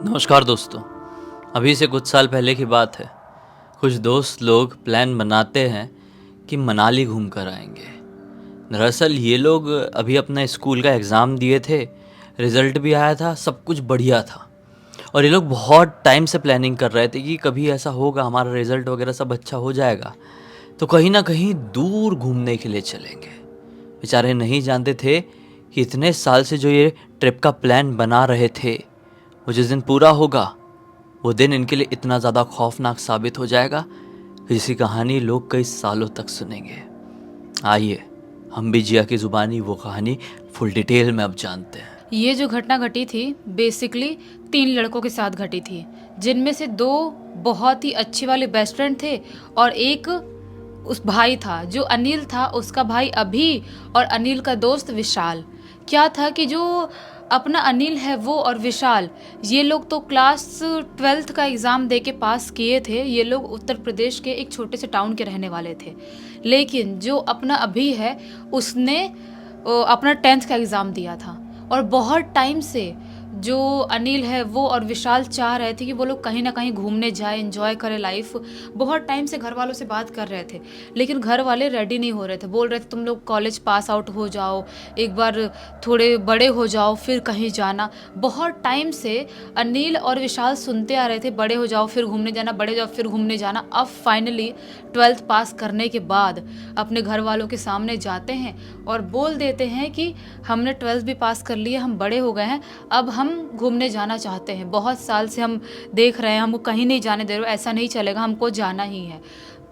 नमस्कार दोस्तों। अभी से कुछ साल पहले की बात है। कुछ दोस्त लोग प्लान बनाते हैं कि मनाली घूम कर आएंगे। दरअसल ये लोग अभी अपना स्कूल का एग्ज़ाम दिए थे, रिज़ल्ट भी आया था, सब कुछ बढ़िया था। और ये लोग बहुत टाइम से प्लानिंग कर रहे थे कि कभी ऐसा होगा, हमारा रिज़ल्ट वगैरह सब अच्छा हो जाएगा तो कहीं ना कहीं दूर घूमने के लिए चलेंगे। बेचारे नहीं जानते थे कि इतने साल से जो ये ट्रिप का प्लान बना रहे थे, वो जिस दिन पूरा होगा वो दिन इनके लिए इतना ज़्यादा खौफनाक साबित हो जाएगा कि जिसकी कहानी लोग कई सालों तक सुनेंगे। आइए हम भी जिया की ज़ुबानी वो कहानी फुल डिटेल में अब जानते हैं। ये जो घटना घटी थी बेसिकली 3 लड़कों के साथ घटी थी, जिनमें से 2 बहुत ही अच्छे वाले बेस्ट फ्रेंड थे और एक उस भाई था जो अनिल था, उसका भाई अभी, और अनिल का दोस्त विशाल। क्या था कि जो अपना अनिल है वो और विशाल, ये लोग तो क्लास 12th का एग्ज़ाम दे के पास किए थे। ये लोग उत्तर प्रदेश के एक छोटे से टाउन के रहने वाले थे। लेकिन जो अपना अभी है उसने अपना 10th का एग्ज़ाम दिया था और बहुत टाइम से जो अनिल है वो और विशाल चाह रहे थे कि वो लोग कहीं ना कहीं घूमने जाए, एंजॉय करें लाइफ। बहुत टाइम से घर वालों से बात कर रहे थे, लेकिन घर वाले रेडी नहीं हो रहे थे। बोल रहे थे तुम लोग कॉलेज पास आउट हो जाओ, एक बार थोड़े बड़े हो जाओ फिर कहीं जाना। बहुत टाइम से अनिल और विशाल सुनते आ रहे थे बड़े हो जाओ फिर घूमने जाना, बड़े हो जाओ फिर घूमने जाना। अब फाइनली 12th पास करने के बाद अपने घर वालों के सामने जाते हैं और बोल देते हैं कि हमने 12th भी पास कर लिया, हम बड़े हो गए हैं, अब हम घूमने जाना चाहते हैं। बहुत साल से हम देख रहे हैं, हमको कहीं नहीं जाने दे रहे हो, ऐसा नहीं चलेगा, हमको जाना ही है।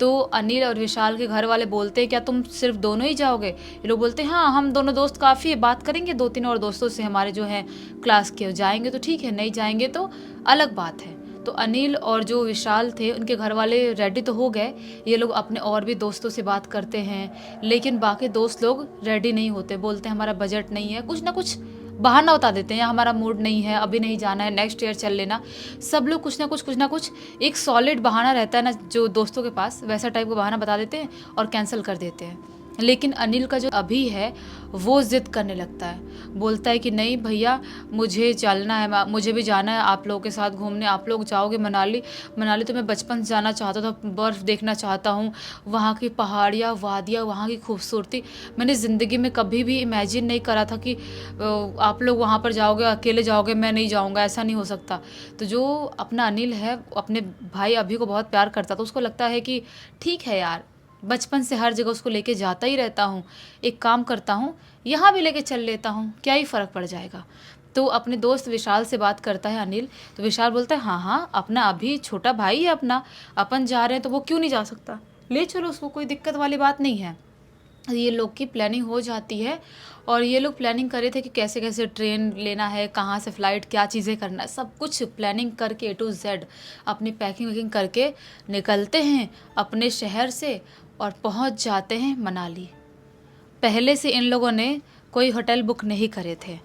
तो अनिल और विशाल के घर वाले बोलते हैं क्या तुम सिर्फ दोनों ही जाओगे? ये लोग बोलते हैं हाँ, हम दोनों दोस्त काफ़ी है, बात करेंगे 2-3 और दोस्तों से हमारे जो हैं क्लास के, जाएंगे तो ठीक है, नहीं जाएंगे तो अलग बात है। तो अनिल और जो विशाल थे उनके घर वाले रेडी तो हो गए। ये लोग अपने और भी दोस्तों से बात करते हैं, लेकिन बाकी दोस्त लोग रेडी नहीं होते। बोलते हैं हमारा बजट नहीं है, कुछ ना कुछ बहाना बता देते हैं, हमारा मूड नहीं है, अभी नहीं जाना है, नेक्स्ट ईयर चल लेना। सब लोग कुछ ना कुछ एक सॉलिड बहाना रहता है ना जो दोस्तों के पास, वैसा टाइप का बहाना बता देते हैं और कैंसिल कर देते हैं। लेकिन अनिल का जो अभी है वो ज़िद करने लगता है, बोलता है कि नहीं भैया मुझे चलना है, मुझे भी जाना है आप लोगों के साथ घूमने। आप लोग जाओगे मनाली? मनाली तो मैं बचपन से जाना चाहता था, बर्फ़ देखना चाहता हूँ, वहाँ की पहाड़ियाँ, वादियाँ, वहाँ की खूबसूरती मैंने ज़िंदगी में कभी भी इमेजिन नहीं करा था कि आप लोग वहाँ पर जाओगे, अकेले जाओगे, मैं नहीं जाऊँगा, ऐसा नहीं हो सकता। तो जो अपना अनिल है अपने भाई अभी को बहुत प्यार करता, तो उसको लगता है कि ठीक है यार, बचपन से हर जगह उसको लेके जाता ही रहता हूँ, एक काम करता हूँ यहाँ भी लेके चल लेता हूँ, क्या ही फ़र्क पड़ जाएगा। तो अपने दोस्त विशाल से बात करता है अनिल। तो विशाल बोलता है हाँ हाँ, अपना अभी छोटा भाई है अपना, अपन जा रहे हैं तो वो क्यों नहीं जा सकता, ले चलो उसको, कोई दिक्कत वाली बात नहीं है। ये लोग की प्लानिंग हो जाती है और ये लोग प्लानिंग कर रहे थे कि कैसे कैसे ट्रेन लेना है, कहाँ से फ़्लाइट, क्या चीज़ें करना है, सब कुछ प्लानिंग करके A to Z अपनी पैकिंग वैकिंग करके निकलते हैं अपने शहर से और पहुंच जाते हैं मनाली। पहले से इन लोगों ने कोई होटल बुक नहीं करे थे।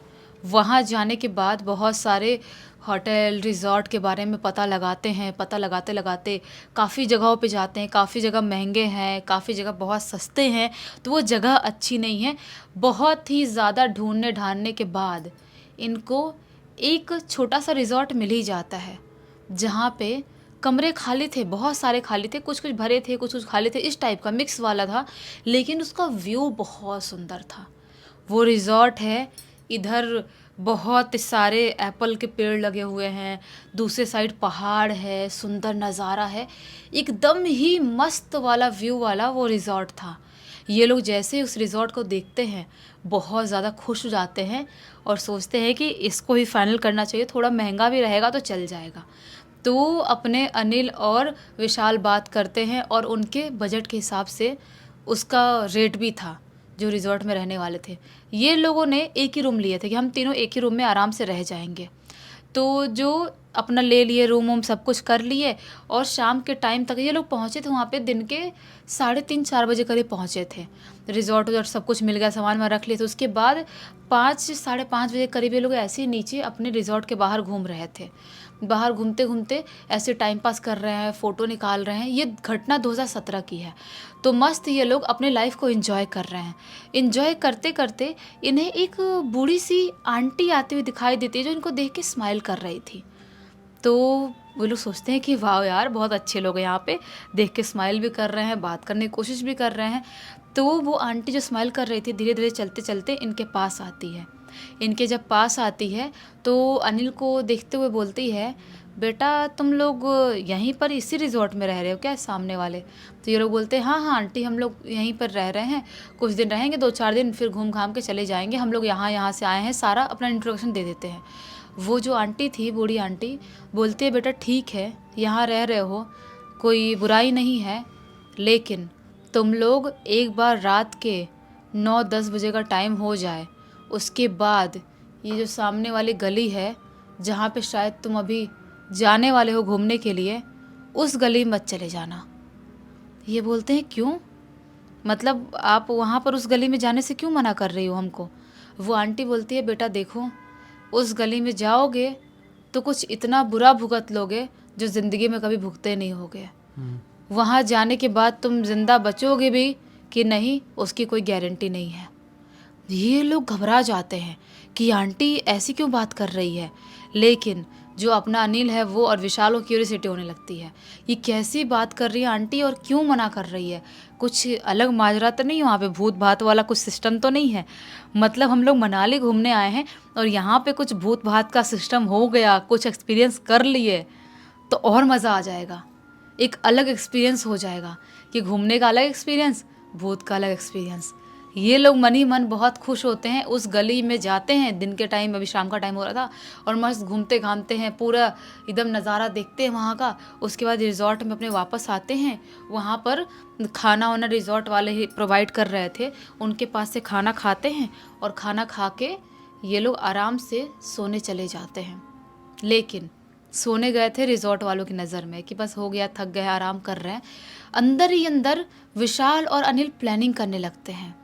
वहाँ जाने के बाद बहुत सारे होटल रिज़ॉर्ट के बारे में पता लगाते हैं, पता लगाते लगाते काफ़ी जगहों पे जाते हैं, काफ़ी जगह महंगे हैं, काफ़ी जगह बहुत सस्ते हैं, तो वो जगह अच्छी नहीं है। बहुत ही ज़्यादा ढूंढने ढांढने के बाद इनको एक छोटा सा रिज़ॉर्ट मिल ही जाता है, जहाँ पे कमरे खाली थे, बहुत सारे खाली थे, कुछ कुछ भरे थे, कुछ कुछ खाली थे, इस टाइप का मिक्स वाला था। लेकिन उसका व्यू बहुत सुंदर था। वो रिज़ॉर्ट है, इधर बहुत सारे एप्पल के पेड़ लगे हुए हैं, दूसरे साइड पहाड़ है, सुंदर नज़ारा है, एकदम ही मस्त वाला व्यू वाला वो रिज़ॉर्ट था। ये लोग जैसे उस रिज़ॉर्ट को देखते हैं बहुत ज़्यादा खुश हो जाते हैं और सोचते हैं कि इसको ही फाइनल करना चाहिए, थोड़ा महंगा भी रहेगा तो चल जाएगा। तो अपने अनिल और विशाल बात करते हैं और उनके बजट के हिसाब से उसका रेट भी था जो रिज़ॉर्ट में रहने वाले थे। ये लोगों ने एक ही रूम लिए थे कि हम तीनों एक ही रूम में आराम से रह जाएंगे। तो जो अपना ले लिए रूम वूम सब कुछ कर लिए और शाम के टाइम तक ये लोग पहुँचे थे वहाँ पे, दिन के 3:30-4 बजे करीब पहुँचे थे। रिज़ॉर्ट उधर सब कुछ मिल गया, सामान में रख लिए थे। उसके बाद 5 साढ़े 5 बजे करीब ये लोग ऐसे ही नीचे अपने रिज़ॉर्ट के बाहर घूम रहे थे। बाहर घूमते घूमते ऐसे टाइम पास कर रहे हैं, फ़ोटो निकाल रहे हैं। ये घटना 2017 की है। तो मस्त ये लोग अपने लाइफ को एंजॉय कर रहे हैं। एंजॉय करते करते इन्हें एक बूढ़ी सी आंटी आती हुई दिखाई देती है जो इनको देख के स्माइल कर रही थी। तो वो लोग सोचते हैं कि वाह यार बहुत अच्छे लोग हैं यहाँ पे, देख के स्माइल भी कर रहे हैं, बात करने की कोशिश भी कर रहे हैं। तो वो आंटी जो स्माइल कर रही थी धीरे धीरे चलते चलते इनके पास आती है। इनके जब पास आती है तो अनिल को देखते हुए बोलती है, बेटा तुम लोग यहीं पर इसी रिजॉर्ट में रह रहे हो क्या, सामने वाले? तो ये लोग बोलते हैं हाँ हाँ आंटी, हम लोग यहीं पर रह रहे हैं, कुछ दिन रहेंगे, 2-4 दिन, फिर घूम घाम के चले जाएंगे, हम लोग यहाँ से आए हैं। सारा अपना इंट्रोडक्शन दे देते हैं। वो जो आंटी थी, बूढ़ी आंटी, बोलती है बेटा ठीक है, यहाँ रह रहे हो, कोई बुराई नहीं है, लेकिन तुम लोग एक बार रात के 9-10 बजे का टाइम हो जाए, उसके बाद ये जो सामने वाली गली है जहाँ पे शायद तुम अभी जाने वाले हो घूमने के लिए, उस गली मत चले जाना। ये बोलते हैं क्यों, मतलब आप वहाँ पर उस गली में जाने से क्यों मना कर रही हो हमको? वो आंटी बोलती है बेटा देखो, उस गली में जाओगे तो कुछ इतना बुरा भुगत लोगे जो ज़िंदगी में कभी भुगते नहीं होगे। वहाँ जाने के बाद तुम जिंदा बचोगे भी कि नहीं, उसकी कोई गारंटी नहीं है। ये लोग घबरा जाते हैं कि आंटी ऐसी क्यों बात कर रही है, लेकिन जो अपना अनिल है वो और विशाल को क्यूरियोसिटी होने लगती है, ये कैसी बात कर रही है आंटी और क्यों मना कर रही है, कुछ अलग माजरा तो नहीं है वहाँ पे, भूत भात वाला कुछ सिस्टम तो नहीं है? मतलब हम लोग मनाली घूमने आए हैं और यहाँ पे कुछ भूत भात का सिस्टम हो गया, कुछ एक्सपीरियंस कर लिए तो और मज़ा आ जाएगा, एक अलग एक्सपीरियंस हो जाएगा कि घूमने का अलग एक्सपीरियंस, भूत का अलग एक्सपीरियंस। ये लोग मन ही मन बहुत खुश होते हैं, उस गली में जाते हैं, दिन के टाइम, अभी शाम का टाइम हो रहा था, और मस्त घूमते घामते हैं, पूरा एकदम नज़ारा देखते हैं वहाँ का। उसके बाद रिज़ॉर्ट में अपने वापस आते हैं। वहाँ पर खाना वाना रिज़ॉर्ट वाले ही प्रोवाइड कर रहे थे, उनके पास से खाना खाते हैं और खाना खा के ये लोग आराम से सोने चले जाते हैं। लेकिन सोने गए थे रिजॉर्ट वालों की नज़र में कि बस हो गया, थक गए, आराम कर रहे हैं। अंदर ही अंदर विशाल और अनिल प्लानिंग करने लगते हैं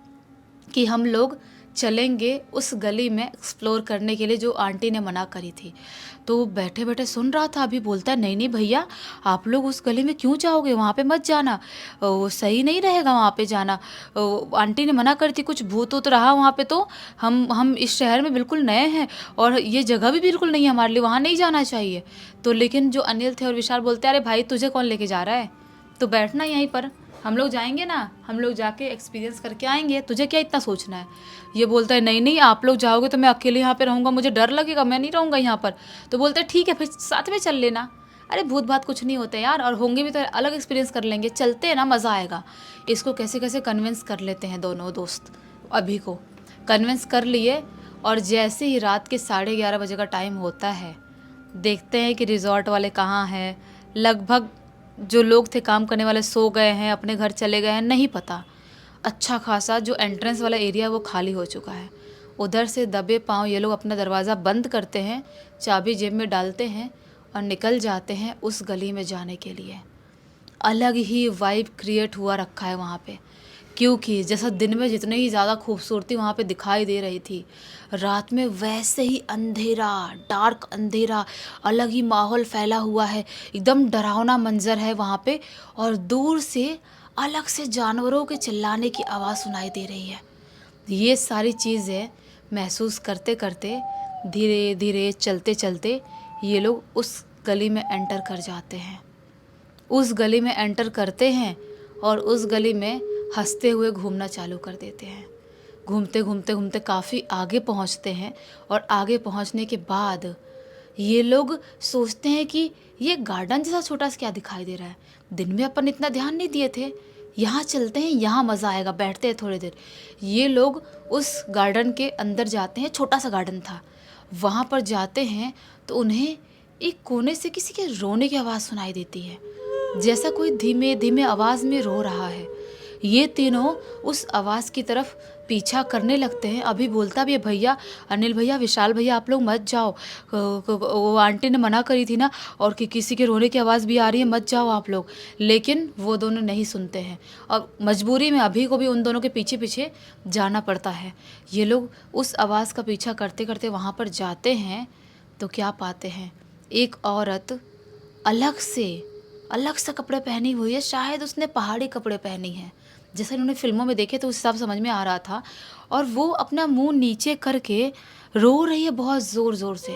कि हम लोग चलेंगे उस गली में एक्सप्लोर करने के लिए जो आंटी ने मना करी थी। तो बैठे बैठे सुन रहा था, अभी बोलता है नहीं नहीं भैया, आप लोग उस गली में क्यों जाओगे, वहाँ पे मत जाना, वो सही नहीं रहेगा वहाँ पे जाना, आंटी ने मना करी थी, कुछ भूत ऊत रहा वहाँ पे, तो हम इस शहर में बिल्कुल नए हैं और ये जगह भी बिल्कुल नहीं है हमारे लिए, वहाँ नहीं जाना चाहिए। तो लेकिन जो अनिल थे और विशाल बोलते अरे भाई तुझे कौन लेके जा रहा है, तो बैठना यहीं पर, हम लोग जाएंगे ना, हम लोग जाके एक्सपीरियंस करके आएंगे, तुझे क्या इतना सोचना है। ये बोलता है नहीं नहीं, आप लोग जाओगे तो मैं अकेले यहाँ पे रहूँगा, मुझे डर लगेगा, मैं नहीं रहूँगा यहाँ पर। तो बोलते हैं ठीक है फिर साथ में चल लेना। अरे भूत भात कुछ नहीं होते यार, और होंगे भी तो अलग एक्सपीरियंस कर लेंगे, चलते हैं ना, मज़ा आएगा। इसको कैसे कैसे कन्विंस कर लेते हैं दोनों दोस्त, अभी को कन्विंस कर लिए। और जैसे ही रात के 11:30 बजे का टाइम होता है, देखते हैं कि रिजॉर्ट वाले कहाँ हैं। लगभग जो लोग थे काम करने वाले सो गए हैं, अपने घर चले गए हैं, नहीं पता। अच्छा खासा जो एंट्रेंस वाला एरिया वो खाली हो चुका है। उधर से दबे पाँव ये लोग अपना दरवाज़ा बंद करते हैं, चाबी जेब में डालते हैं और निकल जाते हैं उस गली में जाने के लिए। अलग ही वाइब क्रिएट हुआ रखा है वहाँ पे, क्योंकि जैसा दिन में जितनी ही ज़्यादा खूबसूरती वहाँ पे दिखाई दे रही थी, रात में वैसे ही अंधेरा, डार्क अंधेरा, अलग ही माहौल फैला हुआ है, एकदम डरावना मंजर है वहाँ पे। और दूर से अलग से जानवरों के चिल्लाने की आवाज़ सुनाई दे रही है। ये सारी चीज़ें महसूस करते करते धीरे धीरे चलते चलते ये लोग उस गली में एंटर कर जाते हैं। उस गली में एंटर करते हैं और उस गली में हंसते हुए घूमना चालू कर देते हैं। घूमते घूमते घूमते काफ़ी आगे पहुंचते हैं और आगे पहुंचने के बाद ये लोग सोचते हैं कि ये गार्डन जैसा छोटा सा क्या दिखाई दे रहा है, दिन में अपन इतना ध्यान नहीं दिए थे, यहाँ चलते हैं, यहाँ मज़ा आएगा, बैठते हैं थोड़ी देर। ये लोग उस गार्डन के अंदर जाते हैं, छोटा सा गार्डन था। वहाँ पर जाते हैं तो उन्हें एक कोने से किसी के रोने की आवाज़ सुनाई देती है, जैसा कोई धीमे धीमे आवाज़ में रो रहा है। ये तीनों उस आवाज़ की तरफ पीछा करने लगते हैं। अभी बोलता भी है भैया, अनिल भैया, विशाल भैया, आप लोग मत जाओ, वो आंटी ने मना करी थी ना, और कि किसी के रोने की आवाज़ भी आ रही है, मत जाओ आप लोग। लेकिन वो दोनों नहीं सुनते हैं और मजबूरी में अभी को भी उन दोनों के पीछे पीछे जाना पड़ता है। ये लोग उस आवाज़ का पीछा करते करते वहाँ पर जाते हैं तो क्या पाते हैं, एक औरत अलग सा कपड़े पहनी हुई है, शायद उसने पहाड़ी कपड़े पहनी हैं, जैसे इन्होंने फिल्मों में देखे तो उस हिसाब से समझ में आ रहा था। और वो अपना मुंह नीचे करके रो रही है बहुत ज़ोर ज़ोर से।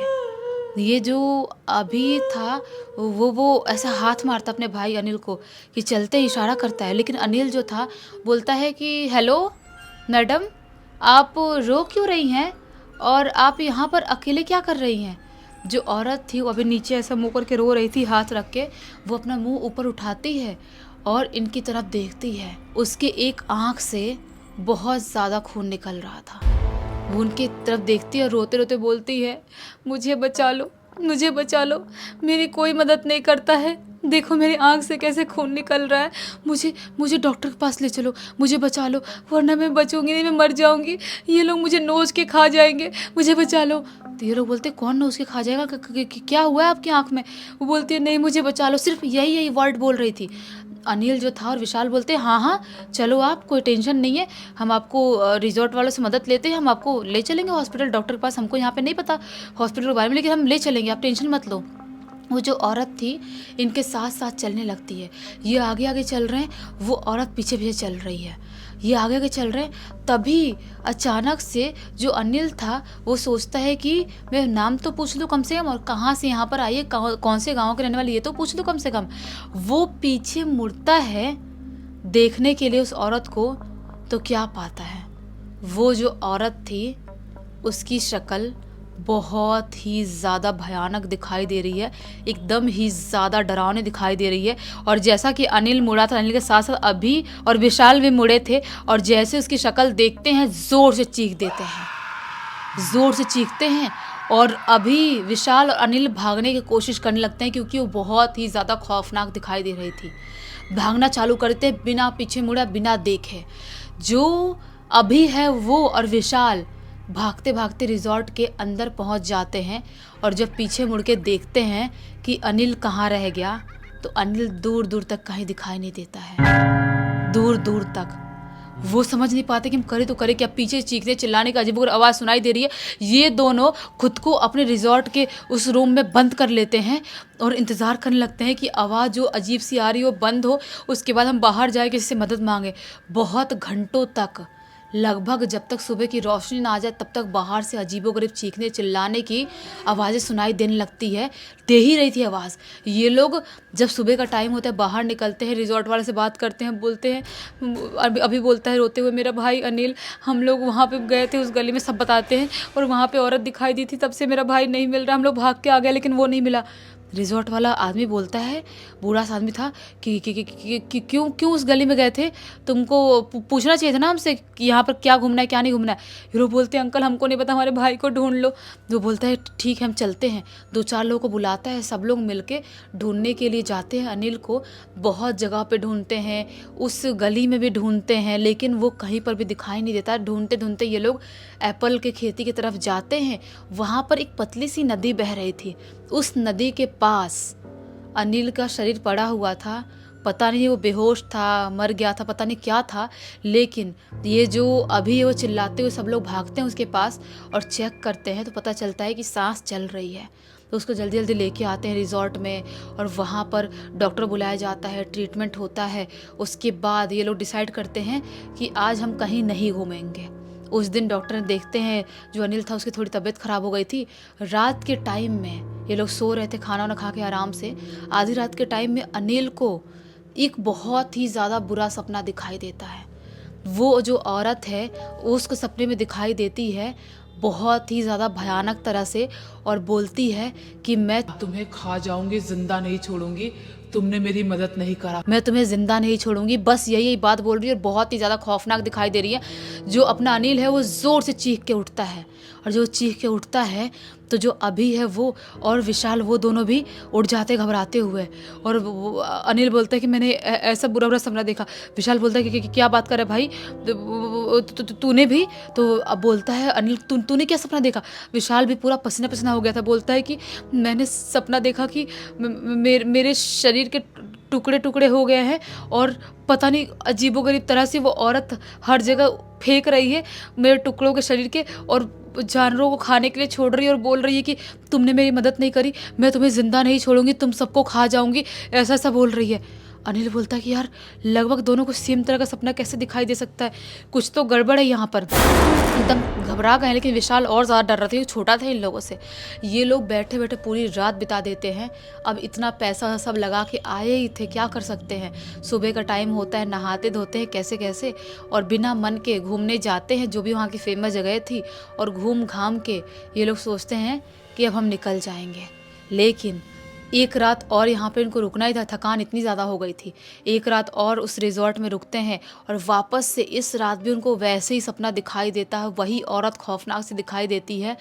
ये जो अभी था वो ऐसा हाथ मारता अपने भाई अनिल को कि चलते ही इशारा करता है, लेकिन अनिल जो था बोलता है कि हेलो मैडम, आप रो क्यों रही हैं और आप यहाँ पर अकेले क्या कर रही हैं। जो औरत थी वो अभी नीचे ऐसा मुंह करके रो रही थी हाथ रख के, वो अपना मुंह ऊपर उठाती है और इनकी तरफ देखती है। उसके एक आँख से बहुत ज़्यादा खून निकल रहा था। वो उनकी तरफ देखती है और रोते रोते बोलती है, मुझे बचा लो, मुझे बचा लो, मेरी कोई मदद नहीं करता है, देखो मेरी आँख से कैसे खून निकल रहा है, मुझे मुझे डॉक्टर के पास ले चलो, मुझे बचा लो, वरना मैं बचूंगी नहीं, मैं मर जाऊंगी, ये लोग मुझे नोच के खा जाएंगे, मुझे बचा लो। तो ये लोग बोलते कौन नोच के खा जाएगा, क्या हुआ है आपकी आँख में। वो बोलती है नहीं मुझे बचा लो, सिर्फ यही वर्ड बोल रही थी। अनिल जो था और विशाल बोलते हैं हाँ हाँ चलो, आप कोई टेंशन नहीं है, हम आपको रिजॉर्ट वालों से मदद लेते हैं, हम आपको ले चलेंगे हॉस्पिटल, डॉक्टर के पास, हमको यहाँ पे नहीं पता हॉस्पिटल के बारे में, लेकिन हम ले चलेंगे, आप टेंशन मत लो। वो जो औरत थी इनके साथ साथ चलने लगती है, ये आगे आगे चल रहे हैं, वो औरत पीछे पीछे चल रही है, ये आगे आगे चल रहे हैं। तभी अचानक से जो अनिल था वो सोचता है कि मैं नाम तो पूछ लूँ कम से कम, और कहाँ से यहाँ पर आई है, कौन से गांव के रहने वाली, ये तो पूछ लूँ कम से कम। वो पीछे मुड़ता है देखने के लिए उस औरत को, तो क्या पाता है, वो जो औरत थी उसकी शक्ल बहुत ही ज़्यादा भयानक दिखाई दे रही है, एकदम ही ज़्यादा डरावनी दिखाई दे रही है। और जैसा कि अनिल मुड़ा था, अनिल के साथ साथ अभी और विशाल भी मुड़े थे, और जैसे उसकी शक्ल देखते हैं ज़ोर से चीख देते हैं, ज़ोर से चीखते हैं। और अभी विशाल और अनिल भागने की कोशिश करने लगते हैं, क्योंकि वो बहुत ही ज़्यादा खौफनाक दिखाई दे रही थी। भागना चालू करते बिना पीछे मुड़ा, बिना देखे। जो अभी है वो और विशाल भागते भागते रिजॉर्ट के अंदर पहुंच जाते हैं, और जब पीछे मुड़ के देखते हैं कि अनिल कहाँ रह गया, तो अनिल दूर दूर तक कहीं दिखाई नहीं देता है, दूर दूर तक। वो समझ नहीं पाते कि हम करें तो करें क्या, पीछे चीखने चिल्लाने का अजीब आवाज़ सुनाई दे रही है। ये दोनों खुद को अपने रिजॉर्ट के उस रूम में बंद कर लेते हैं और इंतज़ार करने लगते हैं कि आवाज़ जो अजीब सी आ रही हो बंद हो, उसके बाद हम बाहर जाए किसी से मदद मांगे। बहुत घंटों तक, लगभग जब तक सुबह की रोशनी ना आ जाए तब तक बाहर से अजीबोगरीब चीखने चिल्लाने की आवाज़ें सुनाई देने लगती है, दे ही रही थी आवाज़। ये लोग जब सुबह का टाइम होता है बाहर निकलते हैं, रिजॉर्ट वाले से बात करते हैं, बोलते हैं अभी बोलता है रोते हुए, मेरा भाई अनिल, हम लोग वहाँ पे गए थे उस गली में, सब बताते हैं, और वहाँ पे औरत दिखाई दी थी, तब से मेरा भाई नहीं मिल रहा, हम लोग भाग के आ गए लेकिन वो नहीं मिला। रिजॉर्ट वाला आदमी बोलता है, बूढ़ा सा आदमी था, कि क्यों उस गली में गए थे, तुमको पूछना चाहिए था ना हमसे कि यहाँ पर क्या घूमना है क्या नहीं घूमना है। हीरो बोलते हैं अंकल हमको नहीं पता, हमारे भाई को ढूंढ लो। वो बोलता है ठीक है हम चलते हैं। 2-4 लोगों को बुलाता है, सब लोग मिलके ढूंढने के लिए जाते हैं अनिल को। बहुत जगह पे ढूंढते हैं, उस गली में भी ढूंढते हैं, लेकिन वो कहीं पर भी दिखाई नहीं देता। ढूंढते ढूंढते ये लोग एप्पल के खेती की तरफ जाते हैं। वहाँ पर एक पतली सी नदी बह रही थी, उस नदी के पास अनिल का शरीर पड़ा हुआ था। पता नहीं वो बेहोश था, मर गया था, पता नहीं क्या था, लेकिन ये जो अभी वो चिल्लाते हुए सब लोग भागते हैं उसके पास और चेक करते हैं, तो पता चलता है कि सांस चल रही है। तो उसको जल्दी जल्दी लेके आते हैं रिजॉर्ट में, और वहाँ पर डॉक्टर बुलाया जाता है, ट्रीटमेंट होता है। उसके बाद ये लोग डिसाइड करते हैं कि आज हम कहीं नहीं घूमेंगे। उस दिन डॉक्टर देखते हैं जो अनिल था उसकी थोड़ी तबीयत ख़राब हो गई थी। रात के टाइम में ये लोग सो रहे थे खाना वाना खा के आराम से। आधी रात के टाइम में अनिल को एक बहुत ही ज़्यादा बुरा सपना दिखाई देता है। वो जो औरत है उसको सपने में दिखाई देती है बहुत ही ज़्यादा भयानक तरह से, और बोलती है कि मैं तुम्हें खा जाऊंगी, जिंदा नहीं छोड़ूंगी, तुमने मेरी मदद नहीं करा, मैं तुम्हें जिंदा नहीं छोड़ूंगी, बस यही बात बोल रही है। और बहुत ही ज़्यादा खौफनाक दिखाई दे रही है। जो अपना अनिल है वो ज़ोर से चीख के उठता है, और जो चीख के उठता है तो जो अभी है वो और विशाल वो दोनों भी उठ जाते घबराते हुए। और अनिल बोलता है कि मैंने ऐसा बुरा बुरा सपना देखा। विशाल बोलता है कि क्या बात कर रहा है भाई, तूने भी? तो अब बोलता है अनिल तूने क्या सपना देखा? विशाल भी पूरा पसीना पसीना हो गया था। बोलता है कि मैंने सपना देखा कि मेरे शरीर के टुकड़े टुकड़े हो गए हैं, और पता नहीं अजीबोगरीब तरह से वो औरत हर जगह फेंक रही है मेरे टुकड़ों के शरीर के, और जानवरों को खाने के लिए छोड़ रही है, और बोल रही है कि तुमने मेरी मदद नहीं करी, मैं तुम्हें ज़िंदा नहीं छोड़ूंगी, तुम सबको खा जाऊंगी, ऐसा ऐसा बोल रही है। अनिल बोलता है कि यार लगभग दोनों को सेम तरह का सपना कैसे दिखाई दे सकता है, कुछ तो गड़बड़ है यहाँ पर। एकदम घबरा गए, लेकिन विशाल और ज़्यादा डर रहा था, छोटा था इन लोगों से। ये लोग बैठे बैठे पूरी रात बिता देते हैं। अब इतना पैसा सब लगा के आए ही थे, क्या कर सकते हैं। सुबह का टाइम होता है, नहाते धोते हैं कैसे कैसे, और बिना मन के घूमने जाते हैं जो भी वहाँ की फेमस जगह थी। और घूम घाम के ये लोग सोचते हैं कि अब हम निकल जाएंगे। लेकिन एक रात और यहाँ पे इनको रुकना ही था, थकान इतनी ज़्यादा हो गई थी। एक रात और उस रिजॉर्ट में रुकते हैं और वापस से इस रात भी उनको वैसे ही सपना दिखाई देता है। वही औरत खौफनाक से दिखाई देती है।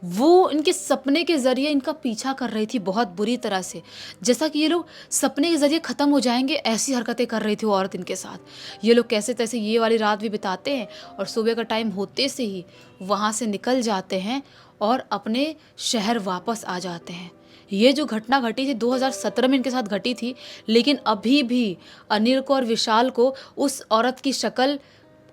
वो इनके सपने के ज़रिए इनका पीछा कर रही थी बहुत बुरी तरह से। जैसा कि ये लोग सपने के ज़रिए ख़त्म हो जाएंगे, ऐसी हरकतें कर रही थी वो औरत इनके साथ। ये लोग कैसे तैसे ये वाली रात भी बिताते हैं और सुबह का टाइम होते से ही वहाँ से निकल जाते हैं और अपने शहर वापस आ जाते हैं। ये जो घटना घटी थी 2017 में इनके साथ घटी थी, लेकिन अभी भी अनिल को और विशाल को उस औरत की शक्ल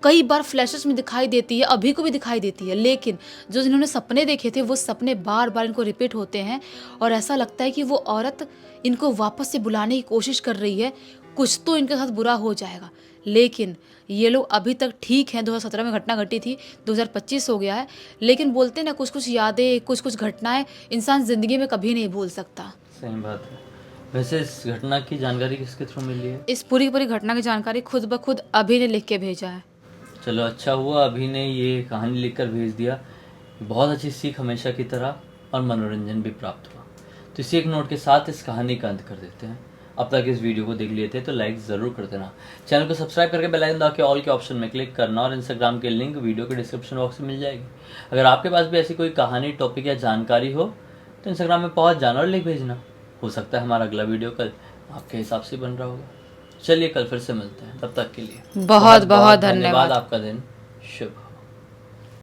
कई बार फ्लैशेस में दिखाई देती है, अभी को भी दिखाई देती है। लेकिन जो जिन्होंने सपने देखे थे वो सपने बार बार इनको रिपीट होते हैं और ऐसा लगता है कि वो औरत इनको वापस से बुलाने की कोशिश कर रही है, कुछ तो इनके साथ बुरा हो जाएगा। लेकिन ये लोग अभी तक ठीक हैं। 2017 में घटना घटी थी, 2025 हो गया है, लेकिन बोलते ना कुछ कुछ यादें, कुछ कुछ घटनाएं इंसान ज़िंदगी में कभी नहीं भूल सकता। सही बात है। वैसे इस घटना की जानकारी किसके थ्रू मिली है? इस पूरी पूरी घटना की जानकारी खुद ब खुद अभी ने लिख के भेजा है। चलो अच्छा हुआ अभी ने ये कहानी लिखकर भेज दिया। बहुत अच्छी सीख हमेशा की तरह, और मनोरंजन भी प्राप्त हुआ। तो इसी एक नोट के साथ इस कहानी का अंत कर देते हैं। अब तक इस वीडियो को देख लिए थे तो लाइक ज़रूर कर देना, चैनल को सब्सक्राइब करके बेल आइकन दबा के ऑल के ऑप्शन में क्लिक करना, और इंस्टाग्राम के लिंक वीडियो के डिस्क्रिप्शन बॉक्स में मिल जाएगी। अगर आपके पास भी ऐसी कोई कहानी, टॉपिक या जानकारी हो तो इंस्टाग्राम में पहुंच जाना और लिख भेजना। हो सकता है हमारा अगला वीडियो कल आपके हिसाब से बन रहा होगा। चलिए कल फिर से मिलते हैं, तब तक के लिए बहुत बहुत धन्यवाद। आपका दिन शुभ हो।